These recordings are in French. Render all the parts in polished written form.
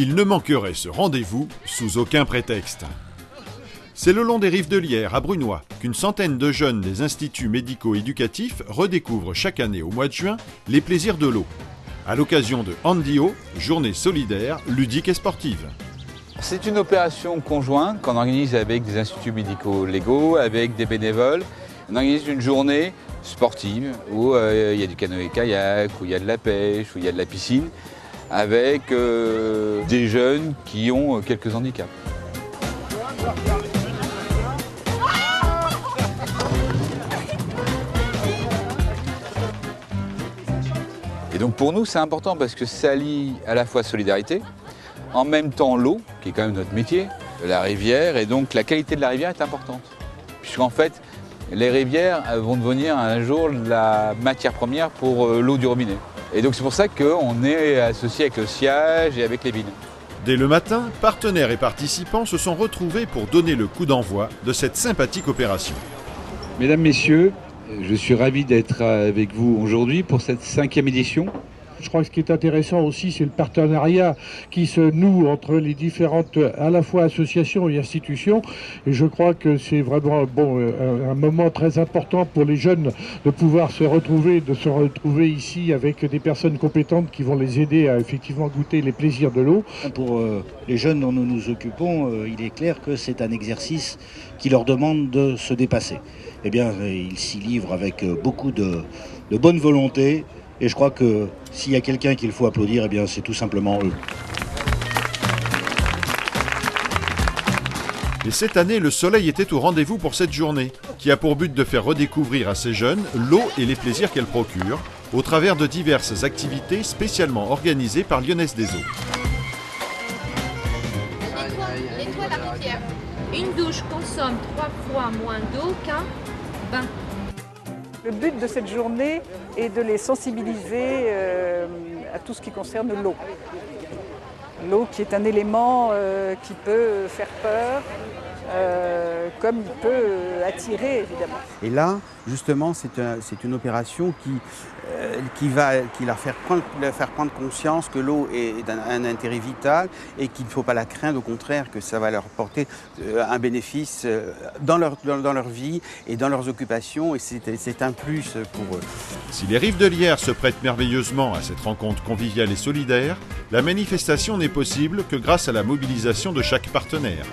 il ne manquerait ce rendez-vous sous aucun prétexte. C'est le long des rives de l'Yerre, à Brunoy, qu'une centaine de jeunes des instituts médico-éducatifs redécouvrent chaque année au mois de juin les plaisirs de l'eau, à l'occasion de Handio, journée solidaire, ludique et sportive. C'est une opération conjointe qu'on organise avec des instituts médicaux légaux, avec des bénévoles. On organise une journée sportive où il y a du canoë-kayak, où il y a de la pêche, où il y a de la piscine, avec des jeunes qui ont quelques handicaps. Et donc pour nous, c'est important parce que ça lie à la fois solidarité, en même temps l'eau, qui est quand même notre métier, la rivière, et donc la qualité de la rivière est importante. Puisqu'en fait, les rivières vont devenir un jour la matière première pour l'eau du robinet. Et donc c'est pour ça qu'on est associé avec le SIAGE et avec les villes. Dès le matin, partenaires et participants se sont retrouvés pour donner le coup d'envoi de cette sympathique opération. Mesdames, Messieurs, je suis ravi d'être avec vous aujourd'hui pour cette 5e édition. Je crois que ce qui est intéressant aussi, c'est le partenariat qui se noue entre les différentes, à la fois associations et institutions. Et je crois que c'est vraiment un moment très important pour les jeunes de pouvoir se retrouver ici avec des personnes compétentes qui vont les aider à effectivement goûter les plaisirs de l'eau. Pour les jeunes dont nous nous occupons, il est clair que c'est un exercice qui leur demande de se dépasser. Eh bien, ils s'y livrent avec beaucoup de bonne volonté. Et je crois que s'il y a quelqu'un qu'il faut applaudir, eh bien c'est tout simplement eux. Et cette année, le soleil était au rendez-vous pour cette journée, qui a pour but de faire redécouvrir à ces jeunes l'eau et les plaisirs qu'elle procure, au travers de diverses activités spécialement organisées par Lyonnaise des Eaux. Nettoie la rivière. Une douche consomme 3 fois moins d'eau qu'un bain. Le but de cette journée est de les sensibiliser à tout ce qui concerne l'eau. L'eau qui est un élément qui peut faire peur, comme il peut attirer évidemment. Et là, justement, c'est une opération qui va leur faire prendre conscience que l'eau est un intérêt vital et qu'il ne faut pas la craindre, au contraire, que ça va leur apporter un bénéfice dans leur vie et dans leurs occupations, et c'est un plus pour eux. Si les rives de l'Yerre se prêtent merveilleusement à cette rencontre conviviale et solidaire, la manifestation n'est possible que grâce à la mobilisation de chaque partenaire.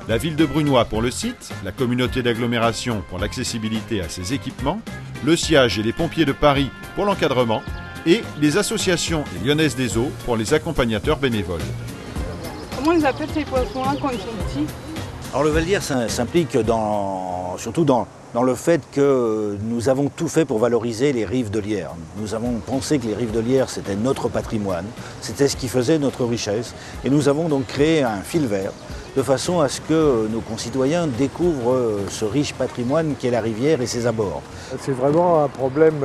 La ville de Brunoy pour le site, la communauté d'agglomération pour l'accessibilité à ses équipements, le SIAGE et les pompiers de Paris pour l'encadrement, et les associations et Lyonnaises des Eaux pour les accompagnateurs bénévoles. Comment ils appellent ces poissons-là quand ils sont petits? Alors le Val d'Yerre s'implique surtout dans le fait que nous avons tout fait pour valoriser les rives de l'Yerre. Nous avons pensé que les rives de l'Yerre, c'était notre patrimoine, c'était ce qui faisait notre richesse. Et nous avons donc créé un fil vert, de façon à ce que nos concitoyens découvrent ce riche patrimoine qu'est la rivière et ses abords. C'est vraiment un problème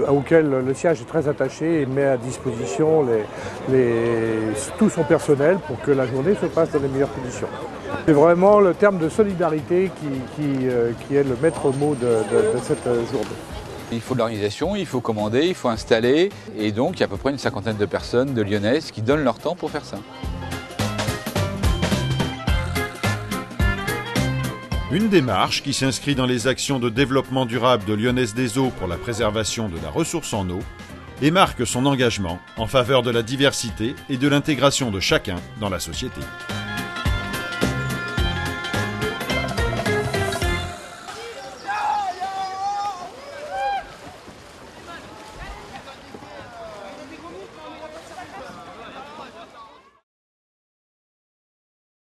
auquel le SIAGE est très attaché et met à disposition tout son personnel pour que la journée se passe dans les meilleures conditions. C'est vraiment le terme de solidarité qui est le maître mot de cette journée. Il faut de l'organisation, il faut commander, il faut installer. Et donc, il y a à peu près une 50aine de personnes de Lyonnaises qui donnent leur temps pour faire ça. Une démarche qui s'inscrit dans les actions de développement durable de Lyonnaise des Eaux pour la préservation de la ressource en eau et marque son engagement en faveur de la diversité et de l'intégration de chacun dans la société.